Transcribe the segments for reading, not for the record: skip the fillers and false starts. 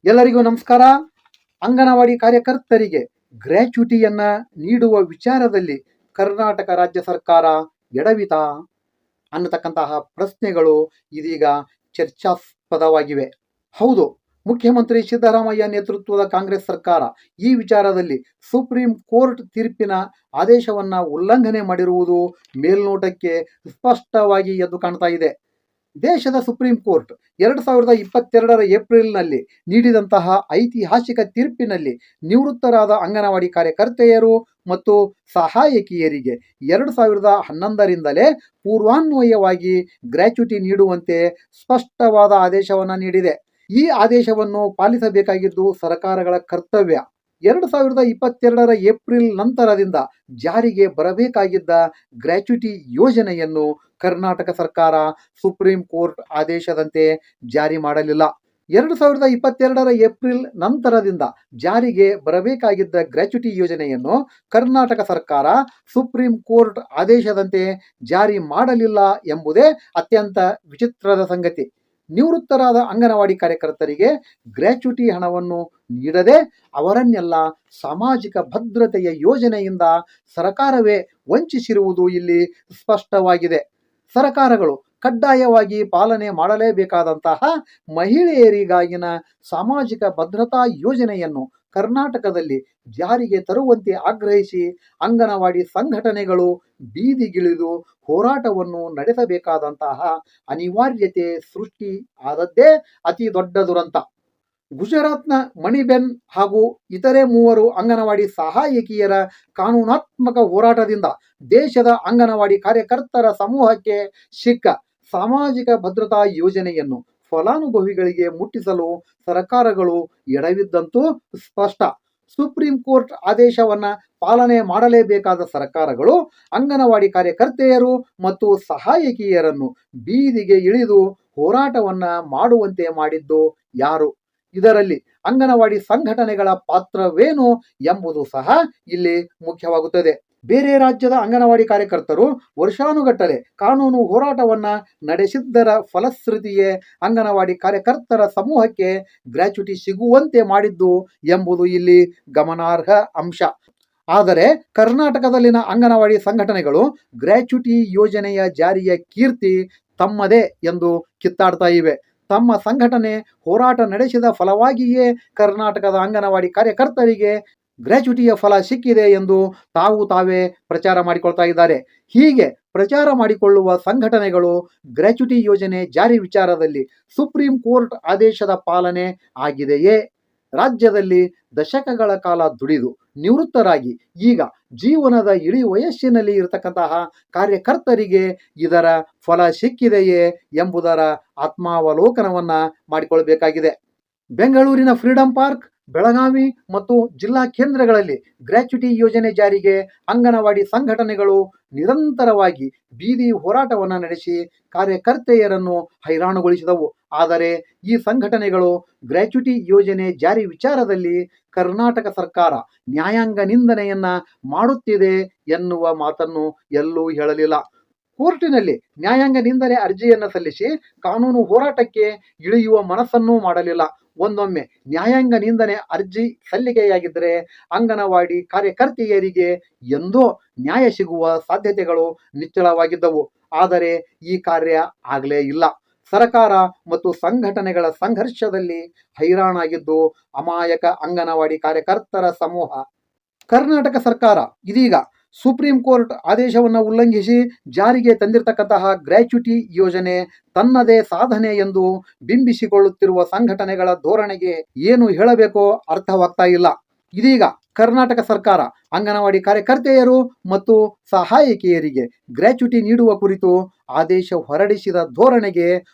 ಎಲ್ಲರಿಗೂ ನಮಸ್ಕಾರ. ಅಂಗನವಾಡಿ ಕಾರ್ಯಕರ್ತರಿಗೆ ಗ್ರ್ಯಾಚ್ಯುಟಿಯನ್ನ ನೀಡುವ ವಿಚಾರದಲ್ಲಿ ಕರ್ನಾಟಕ ರಾಜ್ಯ ಸರ್ಕಾರ ಎಡವಿತಾ ಅನ್ನತಕ್ಕಂತಹ ಪ್ರಶ್ನೆಗಳು ಇದೀಗ ಚರ್ಚಾಸ್ಪದವಾಗಿವೆ. ಹೌದು, ಮುಖ್ಯಮಂತ್ರಿ ಸಿದ್ದರಾಮಯ್ಯ ನೇತೃತ್ವದ ಕಾಂಗ್ರೆಸ್ ಸರ್ಕಾರ ಈ ವಿಚಾರದಲ್ಲಿ ಸುಪ್ರೀಂ ಕೋರ್ಟ್ ತೀರ್ಪಿನ ಆದೇಶವನ್ನ ಉಲ್ಲಂಘನೆ ಮಾಡಿರುವುದು ಮೇಲ್ನೋಟಕ್ಕೆ ಸ್ಪಷ್ಟವಾಗಿ ಎದ್ದು ಕಾಣ್ತಾ ಇದೆ. ದೇಶದ ಸುಪ್ರೀಂ ಕೋರ್ಟ್ 2022ರ ಏಪ್ರಿಲ್ನಲ್ಲಿ ನೀಡಿದಂತಹ ಐತಿಹಾಸಿಕ ತೀರ್ಪಿನಲ್ಲಿ ನಿವೃತ್ತರಾದ ಅಂಗನವಾಡಿ ಕಾರ್ಯಕರ್ತೆಯರು ಮತ್ತು ಸಹಾಯಕಿಯರಿಗೆ 2011ರಿಂದಲೇ ಪೂರ್ವಾನ್ವಯವಾಗಿ ಗ್ರ್ಯಾಚ್ಯುಟಿ ನೀಡುವಂತೆ ಸ್ಪಷ್ಟವಾದ ಆದೇಶವನ್ನು ನೀಡಿದೆ. ಈ ಆದೇಶವನ್ನು ಪಾಲಿಸಬೇಕಾಗಿದ್ದು ಸರ್ಕಾರಗಳ ಕರ್ತವ್ಯ. 2022ರ ಏಪ್ರಿಲ್ ನಂತರದಿಂದ ಜಾರಿಗೆ ಬರಬೇಕಾಗಿದ್ದ ಗ್ರ್ಯಾಚ್ಯುಟಿ ಯೋಜನೆಯನ್ನು ಕರ್ನಾಟಕ ಸರ್ಕಾರ ಸುಪ್ರೀಂ ಕೋರ್ಟ್ ಆದೇಶದಂತೆ ಜಾರಿ ಮಾಡಲಿಲ್ಲ. 2022ರ ಏಪ್ರಿಲ್ ನಂತರದಿಂದ ಜಾರಿಗೆ ಬರಬೇಕಾಗಿದ್ದ ಗ್ರ್ಯಾಚ್ಯುಟಿ ಯೋಜನೆಯನ್ನು ಕರ್ನಾಟಕ ಸರ್ಕಾರ ಸುಪ್ರೀಂ ಕೋರ್ಟ್ ಆದೇಶದಂತೆ ಜಾರಿ ಮಾಡಲಿಲ್ಲ ಎಂಬುದೇ ಅತ್ಯಂತ ವಿಚಿತ್ರದ ಸಂಗತಿ. ನಿವೃತ್ತರಾದ ಅಂಗನವಾಡಿ ಕಾರ್ಯಕರ್ತರಿಗೆ ಗ್ರ್ಯಾಚ್ಯುಟಿ ಹಣವನ್ನು ನೀಡದೆ ಅವರನ್ನೆಲ್ಲ ಸಾಮಾಜಿಕ ಭದ್ರತೆಯ ಯೋಜನೆಯಿಂದ ಸರ್ಕಾರವೇ ವಂಚಿಸಿರುವುದು ಇಲ್ಲಿ ಸ್ಪಷ್ಟವಾಗಿದೆ. ಸರ್ಕಾರಗಳು ಕಡ್ಡಾಯವಾಗಿ ಪಾಲನೆ ಮಾಡಲೇಬೇಕಾದಂತಹ ಮಹಿಳೆಯರಿಗಾಗಿನ ಸಾಮಾಜಿಕ ಭದ್ರತಾ ಯೋಜನೆಯನ್ನು ಕರ್ನಾಟಕದಲ್ಲಿ ಜಾರಿಗೆ ತರುವಂತೆ ಆಗ್ರಹಿಸಿ ಅಂಗನವಾಡಿ ಸಂಘಟನೆಗಳು ಬೀದಿಗಿಳಿದು ಹೋರಾಟವನ್ನು ನಡೆಸಬೇಕಾದಂತಹ ಅನಿವಾರ್ಯತೆ ಸೃಷ್ಟಿ ಆದದ್ದೇ ಅತಿ ದೊಡ್ಡ ದುರಂತ. ಗುಜರಾತ್ನ ಮಣಿಬೆನ್ ಹಾಗೂ ಇತರೆ 3 ಅಂಗನವಾಡಿ ಸಹಾಯಕಿಯರ ಕಾನೂನಾತ್ಮಕ ಹೋರಾಟದಿಂದ ದೇಶದ ಅಂಗನವಾಡಿ ಕಾರ್ಯಕರ್ತರ ಸಮೂಹಕ್ಕೆ ಸಿಕ್ಕ ಸಾಮಾಜಿಕ ಭದ್ರತಾ ಯೋಜನೆಯನ್ನು ಫಲಾನುಭವಿಗಳಿಗೆ ಮುಟ್ಟಿಸಲು ಸರ್ಕಾರಗಳು ಎಡವಿದ್ದಂತೂ ಸ್ಪಷ್ಟ. ಸುಪ್ರೀಂ ಕೋರ್ಟ್ ಆದೇಶವನ್ನ ಪಾಲನೆ ಮಾಡಲೇಬೇಕಾದ ಸರ್ಕಾರಗಳು ಅಂಗನವಾಡಿ ಕಾರ್ಯಕರ್ತೆಯರು ಮತ್ತು ಸಹಾಯಕಿಯರನ್ನು ಬೀದಿಗೆ ಇಳಿದು ಹೋರಾಟವನ್ನ ಮಾಡುವಂತೆ ಮಾಡಿದ್ದು ಯಾರು? ಇದರಲ್ಲಿ ಅಂಗನವಾಡಿ ಸಂಘಟನೆಗಳ ಪಾತ್ರವೇನು ಎಂಬುದು ಸಹ ಇಲ್ಲಿ ಮುಖ್ಯವಾಗುತ್ತದೆ. ಬೇರೆ ರಾಜ್ಯದ ಅಂಗನವಾಡಿ ಕಾರ್ಯಕರ್ತರು ವರ್ಷಾನುಗಟ್ಟಲೆ ಕಾನೂನು ಹೋರಾಟವನ್ನ ನಡೆಸಿದ್ದರ ಫಲಶ್ರುತಿಯೇ ಅಂಗನವಾಡಿ ಕಾರ್ಯಕರ್ತರ ಸಮೂಹಕ್ಕೆ ಗ್ರ್ಯಾಚ್ಯುಟಿ ಸಿಗುವಂತೆ ಮಾಡಿದ್ದು ಎಂಬುದು ಇಲ್ಲಿ ಗಮನಾರ್ಹ ಅಂಶ. ಆದರೆ ಕರ್ನಾಟಕದಲ್ಲಿನ ಅಂಗನವಾಡಿ ಸಂಘಟನೆಗಳು ಗ್ರ್ಯಾಚ್ಯುಟಿ ಯೋಜನೆಯ ಜಾರಿಯ ಕೀರ್ತಿ ತಮ್ಮದೇ ಎಂದು ಕಿತ್ತಾಡ್ತಾ ಇವೆ. ತಮ್ಮ ಸಂಘಟನೆ ಹೋರಾಟ ನಡೆಸಿದ ಫಲವಾಗಿಯೇ ಕರ್ನಾಟಕದ ಅಂಗನವಾಡಿ ಕಾರ್ಯಕರ್ತರಿಗೆ ಗ್ರ್ಯಾಚ್ಯುಟಿಯ ಫಲ ಸಿಕ್ಕಿದೆ ಎಂದು ತಾವೇ ಪ್ರಚಾರ ಮಾಡಿಕೊಳ್ತಾ ಇದ್ದಾರೆ. ಹೀಗೆ ಪ್ರಚಾರ ಮಾಡಿಕೊಳ್ಳುವ ಸಂಘಟನೆಗಳು ಗ್ರ್ಯಾಚ್ಯುಟಿ ಯೋಜನೆ ಜಾರಿ ವಿಚಾರದಲ್ಲಿ ಸುಪ್ರೀಂ ಕೋರ್ಟ್ ಆದೇಶದ ಪಾಲನೆ ಆಗಿದೆಯೇ? ರಾಜ್ಯದಲ್ಲಿ ದಶಕಗಳ ಕಾಲ ದುಡಿದು ನಿವೃತ್ತರಾಗಿ ಈಗ ಜೀವನದ ಇಳಿ ವಯಸ್ಸಿನಲ್ಲಿ ಇರತಕ್ಕಂತಹ ಕಾರ್ಯಕರ್ತರಿಗೆ ಇದರ ಫಲ ಸಿಕ್ಕಿದೆಯೇ ಎಂಬುದರ ಆತ್ಮಾವಲೋಕನವನ್ನ ಮಾಡಿಕೊಳ್ಬೇಕಾಗಿದೆ. ಬೆಂಗಳೂರಿನ ಫ್ರೀಡಂ ಪಾರ್ಕ್, ಬೆಳಗಾವಿ ಮತ್ತು ಜಿಲ್ಲಾ ಕೇಂದ್ರಗಳಲ್ಲಿ ಗ್ರ್ಯಾಚ್ಯುಟಿ ಯೋಜನೆ ಜಾರಿಗೆ ಅಂಗನವಾಡಿ ಸಂಘಟನೆಗಳು ನಿರಂತರವಾಗಿ ಬೀದಿ ಹೋರಾಟವನ್ನು ನಡೆಸಿ ಕಾರ್ಯಕರ್ತೆಯರನ್ನು ಹೈರಾಣುಗೊಳಿಸಿದವು. ಆದರೆ ಈ ಸಂಘಟನೆಗಳು ಗ್ರ್ಯಾಚ್ಯುಟಿ ಯೋಜನೆ ಜಾರಿ ವಿಚಾರದಲ್ಲಿ ಕರ್ನಾಟಕ ಸರ್ಕಾರ ನ್ಯಾಯಾಂಗ ನಿಂದನೆಯನ್ನ ಮಾಡುತ್ತಿದೆ ಎನ್ನುವ ಮಾತನ್ನು ಎಲ್ಲೂ ಹೇಳಲಿಲ್ಲ. ಕೋರ್ಟಿನಲ್ಲಿ ನ್ಯಾಯಾಂಗ ನಿಂದನೆ ಅರ್ಜಿಯನ್ನು ಸಲ್ಲಿಸಿ ಕಾನೂನು ಹೋರಾಟಕ್ಕೆ ಇಳಿಯುವ ಮನಸ್ಸನ್ನೂ ಮಾಡಲಿಲ್ಲ. ಒಂದೊಮ್ಮೆ ನ್ಯಾಯಾಂಗ ನಿಂದನೆ ಅರ್ಜಿ ಸಲ್ಲಿಕೆಯಾಗಿದ್ದರೆ ಅಂಗನವಾಡಿ ಕಾರ್ಯಕರ್ತೆಯರಿಗೆ ಎಂದೋ ನ್ಯಾಯ ಸಿಗುವ ಸಾಧ್ಯತೆಗಳು ನಿಚ್ಚಳವಾಗಿದ್ದವು. ಆದರೆ ಈ ಕಾರ್ಯ ಆಗಲೇ ಇಲ್ಲ. ಸರ್ಕಾರ ಮತ್ತು ಸಂಘಟನೆಗಳ ಸಂಘರ್ಷದಲ್ಲಿ ಹೈರಾಣಾಗಿದ್ದು ಅಮಾಯಕ ಅಂಗನವಾಡಿ ಕಾರ್ಯಕರ್ತರ ಸಮೂಹ. ಕರ್ನಾಟಕ ಸರ್ಕಾರ ಇದೀಗ ಸುಪ್ರೀಂ ಕೋರ್ಟ್ ಆದೇಶವನ್ನು ಉಲ್ಲಂಘಿಸಿ ಜಾರಿಗೆ ತಂದಿರತಕ್ಕಂತಹ ಗ್ರ್ಯಾಚ್ಯುಟಿ ಯೋಜನೆ ತನ್ನದೇ ಸಾಧನೆ ಎಂದು ಬಿಂಬಿಸಿಕೊಳ್ಳುತ್ತಿರುವ ಸಂಘಟನೆಗಳ ಧೋರಣೆಗೆ ಏನು ಹೇಳಬೇಕೋ ಅರ್ಥವಾಗ್ತಾ ಇಲ್ಲ. ಇದೀಗ ಕರ್ನಾಟಕ ಸರ್ಕಾರ ಅಂಗನವಾಡಿ ಕಾರ್ಯಕರ್ತೆಯರು ಮತ್ತು ಸಹಾಯಕಿಯರಿಗೆ ಗ್ರ್ಯಾಚ್ಯುಟಿ ನೀಡುವ ಕುರಿತು ಆದೇಶ ಹೊರಡಿಸಿದ ಧೋರಣೆಗೆ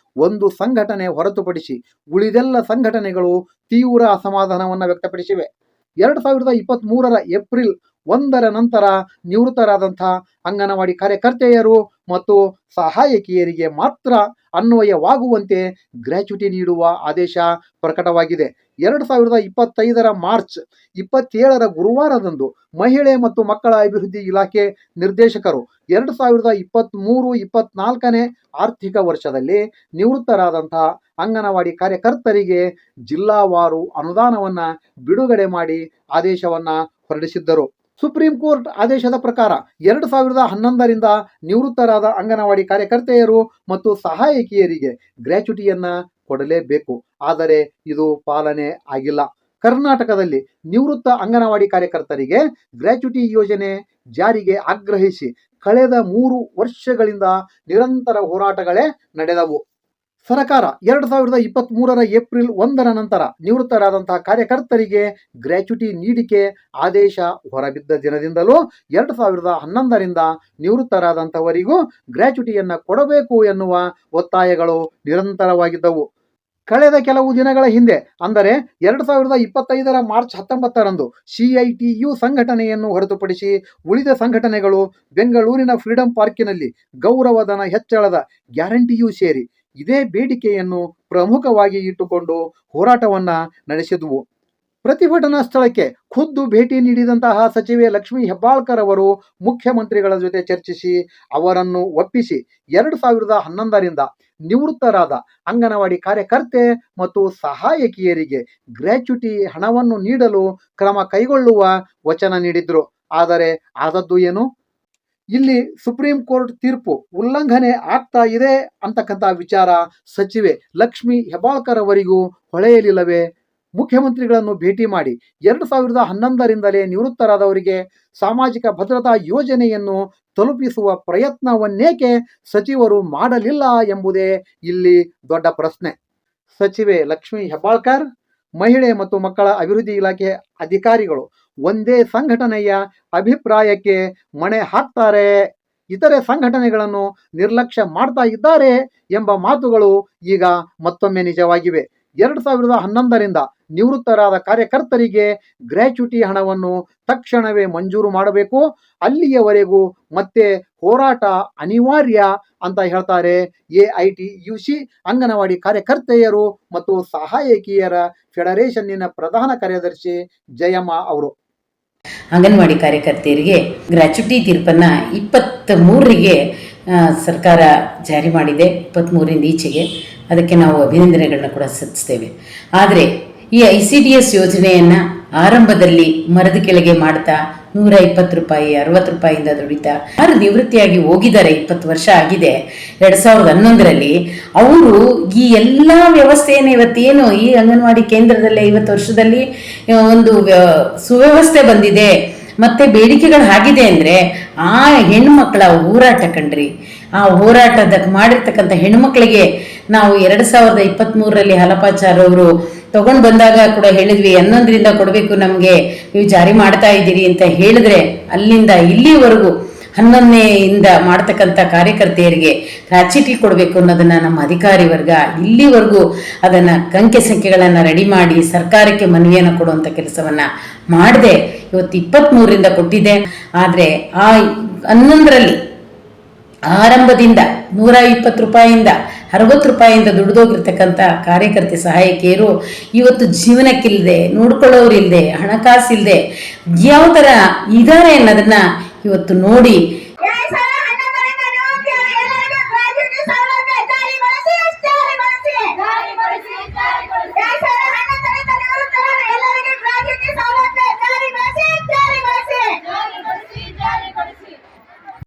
ಒಂದು ಸಂಘಟನೆ ಹೊರತುಪಡಿಸಿ ಉಳಿದೆಲ್ಲ ಸಂಘಟನೆಗಳು ತೀವ್ರ ಅಸಮಾಧಾನವನ್ನು ವ್ಯಕ್ತಪಡಿಸಿವೆ. 2023ರ ಏಪ್ರಿಲ್ ಒಂದರ ನಂತರ ನಿವೃತ್ತರಾದಂಥ ಅಂಗನವಾಡಿ ಕಾರ್ಯಕರ್ತೆಯರು ಮತ್ತು ಸಹಾಯಕಿಯರಿಗೆ ಮಾತ್ರ ಅನ್ವಯವಾಗುವಂತೆ ಗ್ರ್ಯಾಚ್ಯುಟಿ ನೀಡುವ ಆದೇಶ ಪ್ರಕಟವಾಗಿದೆ. 2025 ಮಾರ್ಚ್ 27 ಗುರುವಾರದಂದು ಮಹಿಳೆ ಮತ್ತು ಮಕ್ಕಳ ಅಭಿವೃದ್ಧಿ ಇಲಾಖೆ ನಿರ್ದೇಶಕರು 2023-24 ಆರ್ಥಿಕ ವರ್ಷದಲ್ಲಿ ನಿವೃತ್ತರಾದಂತಹ ಅಂಗನವಾಡಿ ಕಾರ್ಯಕರ್ತರಿಗೆ ಜಿಲ್ಲಾವಾರು ಅನುದಾನವನ್ನ ಬಿಡುಗಡೆ ಮಾಡಿ ಆದೇಶವನ್ನ ಹೊರಡಿಸಿದ್ದರು. ಸುಪ್ರೀಂ ಕೋರ್ಟ್ ಆದೇಶದ ಪ್ರಕಾರ 2011ರಿಂದ ನಿವೃತ್ತರಾದ ಅಂಗನವಾಡಿ ಕಾರ್ಯಕರ್ತೆಯರು ಮತ್ತು ಸಹಾಯಕಿಯರಿಗೆ ಗ್ರ್ಯಾಚ್ಯುಟಿಯನ್ನ ಕೊಡಲೇಬೇಕು. ಆದರೆ ಇದು ಪಾಲನೆ ಆಗಿಲ್ಲ. ಕರ್ನಾಟಕದಲ್ಲಿ ನಿವೃತ್ತ ಅಂಗನವಾಡಿ ಕಾರ್ಯಕರ್ತರಿಗೆ ಗ್ರ್ಯಾಚ್ಯುಟಿ ಯೋಜನೆ ಜಾರಿಗೆ ಆಗ್ರಹಿಸಿ ಕಳೆದ 3 ವರ್ಷಗಳಿಂದ ನಿರಂತರ ಹೋರಾಟಗಳೇ ನಡೆದವು. ಸರ್ಕಾರ 2023 ಏಪ್ರಿಲ್ 1 ನಂತರ ನಿವೃತ್ತರಾದಂತಹ ಕಾರ್ಯಕರ್ತರಿಗೆ ಗ್ರ್ಯಾಚ್ಯುಟಿ ನೀಡಿಕೆ ಆದೇಶ ಹೊರಬಿದ್ದ ದಿನದಿಂದಲೂ 2011ರಿಂದ ನಿವೃತ್ತರಾದಂಥವರಿಗೂ ಗ್ರ್ಯಾಚ್ಯುಟಿಯನ್ನು ಕೊಡಬೇಕು ಎನ್ನುವ ಒತ್ತಾಯಗಳು ನಿರಂತರವಾಗಿದ್ದವು. ಕಳೆದ ಕೆಲವು ದಿನಗಳ ಹಿಂದೆ ಅಂದರೆ 2025 ಮಾರ್ಚ್ 19ರಂದು CITU ಸಂಘಟನೆಯನ್ನು ಹೊರತುಪಡಿಸಿ ಉಳಿದ ಸಂಘಟನೆಗಳು ಬೆಂಗಳೂರಿನ ಫ್ರೀಡಂ ಪಾರ್ಕಿನಲ್ಲಿ ಗೌರವಧನ ಹೆಚ್ಚಳದ ಗ್ಯಾರಂಟಿಯೂ ಸೇರಿ ಇದೇ ಬೇಡಿಕೆಯನ್ನು ಪ್ರಮುಖವಾಗಿ ಇಟ್ಟುಕೊಂಡು ಹೋರಾಟವನ್ನ ನಡೆಸಿದ್ವು. ಪ್ರತಿಭಟನಾ ಸ್ಥಳಕ್ಕೆ ಖುದ್ದು ಭೇಟಿ ನೀಡಿದಂತಹ ಸಚಿವೆ ಲಕ್ಷ್ಮೀ ಹೆಬ್ಬಾಳ್ಕರ್ ಅವರು ಮುಖ್ಯಮಂತ್ರಿಗಳ ಜೊತೆ ಚರ್ಚಿಸಿ ಅವರನ್ನು ಒಪ್ಪಿಸಿ 2011ರಿಂದ ನಿವೃತ್ತರಾದ ಅಂಗನವಾಡಿ ಕಾರ್ಯಕರ್ತೆ ಮತ್ತು ಸಹಾಯಕಿಯರಿಗೆ ಗ್ರ್ಯಾಚ್ಯುಟಿ ಹಣವನ್ನು ನೀಡಲು ಕ್ರಮ ಕೈಗೊಳ್ಳುವ ವಚನ ನೀಡಿದ್ರು. ಆದರೆ ಆದದ್ದು ಏನು? ಇಲ್ಲಿ ಸುಪ್ರೀಂ ಕೋರ್ಟ್ ತೀರ್ಪು ಉಲ್ಲಂಘನೆ ಆಗ್ತಾ ಇದೆ ಅಂತಕ್ಕಂಥ ವಿಚಾರ ಸಚಿವೆ ಲಕ್ಷ್ಮೀ ಹೆಬ್ಬಾಳ್ಕರ್ ಅವರಿಗೂ ಹೊಳೆಯಲಿಲ್ಲವೇ? ಮುಖ್ಯಮಂತ್ರಿಗಳನ್ನು ಭೇಟಿ ಮಾಡಿ 2011ರಿಂದಲೇ ನಿವೃತ್ತರಾದವರಿಗೆ ಸಾಮಾಜಿಕ ಭದ್ರತಾ ಯೋಜನೆಯನ್ನು ತಲುಪಿಸುವ ಪ್ರಯತ್ನವನ್ನೇಕೆ ಸಚಿವರು ಮಾಡಲಿಲ್ಲ ಎಂಬುದೇ ಇಲ್ಲಿ ದೊಡ್ಡ ಪ್ರಶ್ನೆ. ಸಚಿವೆ ಲಕ್ಷ್ಮೀ ಹೆಬ್ಬಾಳ್ಕರ್, ಮಹಿಳೆ ಮತ್ತು ಮಕ್ಕಳ ಅಭಿವೃದ್ಧಿ ಇಲಾಖೆ ಅಧಿಕಾರಿಗಳು ಒಂದೇ ಸಂಘಟನೆಯ ಅಭಿಪ್ರಾಯಕ್ಕೆ ಮಣೆ ಹಾಕ್ತಾರೆ, ಇತರೆ ಸಂಘಟನೆಗಳನ್ನು ನಿರ್ಲಕ್ಷ್ಯ ಮಾಡ್ತಾ ಇದ್ದಾರೆ ಎಂಬ ಮಾತುಗಳು ಈಗ ಮತ್ತೊಮ್ಮೆ ನಿಜವಾಗಿವೆ. 2011ರಿಂದ ನಿವೃತ್ತರಾದ ಕಾರ್ಯಕರ್ತರಿಗೆ ಗ್ರ್ಯಾಚ್ಯುಟಿ ಹಣವನ್ನು ತಕ್ಷಣವೇ ಮಂಜೂರು ಮಾಡಬೇಕು, ಅಲ್ಲಿಯವರೆಗೂ ಮತ್ತೆ ಹೋರಾಟ ಅನಿವಾರ್ಯ ಅಂತ ಹೇಳ್ತಾರೆ AITUC ಅಂಗನವಾಡಿ ಕಾರ್ಯಕರ್ತೆಯರು ಮತ್ತು ಸಹಾಯಕಿಯರ ಫೆಡರೇಷನ್ನಿನ ಪ್ರಧಾನ ಕಾರ್ಯದರ್ಶಿ ಜಯಮ್ಮ ಅವರು. ಅಂಗನವಾಡಿ ಕಾರ್ಯಕರ್ತೆಯರಿಗೆ ಗ್ರ್ಯಾಚ್ಯುಟಿ ತೀರ್ಪನ್ನು 23ರಿಗೆ ಸರ್ಕಾರ ಜಾರಿ ಮಾಡಿದೆ. 23ರಿಂದ ಈಚೆಗೆ ಅದಕ್ಕೆ ನಾವು ಅಭಿನಂದನೆಗಳನ್ನ ಕೂಡ ಸಲ್ಲಿಸ್ತೇವೆ. ಆದರೆ ಈ ICDS ಯೋಜನೆಯನ್ನು ಆರಂಭದಲ್ಲಿ ಮರದ ಕೆಳಗೆ ಮಾಡ್ತಾ 120 ರೂಪಾಯಿ 60 ರೂಪಾಯಿಯಿಂದ ದುಡಿತಾ ಯಾರು ನಿವೃತ್ತಿಯಾಗಿ ಹೋಗಿದ್ದಾರೆ, 20 ವರ್ಷ ಆಗಿದೆ 2011ರಲ್ಲಿ, ಅವರು ಈ ಎಲ್ಲ ವ್ಯವಸ್ಥೆಯನ್ನು ಇವತ್ತೇನು ಈ ಅಂಗನವಾಡಿ ಕೇಂದ್ರದಲ್ಲೇ 50 ವರ್ಷದಲ್ಲಿ ಒಂದು ಸುವ್ಯವಸ್ಥೆ ಬಂದಿದೆ ಮತ್ತೆ ಬೇಡಿಕೆಗಳು ಆಗಿದೆ ಅಂದರೆ ಆ ಹೆಣ್ಮಕ್ಳ ಹೋರಾಟ ಕಣ್ರಿ. ಆ ಹೋರಾಟದ ಮಾಡಿರ್ತಕ್ಕಂಥ ಹೆಣ್ಮಕ್ಳಿಗೆ ನಾವು 2023ರಲ್ಲಿ ಹಾಲಪ್ಪಾಚಾರ್ ಅವರು ತಗೊಂಡು ಬಂದಾಗ ಕೂಡ ಹೇಳಿದ್ವಿ 11ರಿಂದ ಕೊಡಬೇಕು ನಮಗೆ, ನೀವು ಜಾರಿ ಮಾಡ್ತಾ ಇದ್ದೀರಿ ಅಂತ ಹೇಳಿದ್ರೆ ಅಲ್ಲಿಂದ ಇಲ್ಲಿವರೆಗೂ 11ನೇಯಿಂದ ಮಾಡ್ತಕ್ಕಂಥ ಕಾರ್ಯಕರ್ತೆಯರಿಗೆ ಗ್ರ್ಯಾಚ್ಯುಟಿ ಕೊಡಬೇಕು ಅನ್ನೋದನ್ನ ನಮ್ಮ ಅಧಿಕಾರಿ ವರ್ಗ ಇಲ್ಲಿವರೆಗೂ ಅದನ್ನು ಅಂಕೆ ಸಂಖ್ಯೆಗಳನ್ನು ರೆಡಿ ಮಾಡಿ ಸರ್ಕಾರಕ್ಕೆ ಮನವಿಯನ್ನು ಕೊಡುವಂಥ ಕೆಲಸವನ್ನ ಮಾಡದೆ ಇವತ್ತು 23ರಿಂದ ಕೊಟ್ಟಿದೆ. ಆದರೆ ಆ 11ರಲ್ಲಿ ಆರಂಭದಿಂದ 120 ರೂಪಾಯಿಯಿಂದ 60 ರೂಪಾಯಿಯಿಂದ ದುಡಿದೋಗಿರ್ತಕ್ಕಂಥ ಕಾರ್ಯಕರ್ತೆ ಸಹಾಯಕಿಯರು ಇವತ್ತು ಜೀವನಕ್ಕಿಲ್ಲದೆ, ನೋಡ್ಕೊಳ್ಳೋರಿಲ್ಲದೆ, ಹಣಕಾಸಿಲ್ಲದೆ ಯಾವ ಥರ ಇದ್ದಾರೆ ಅನ್ನೋದನ್ನ ಇವತ್ತು ನೋಡಿ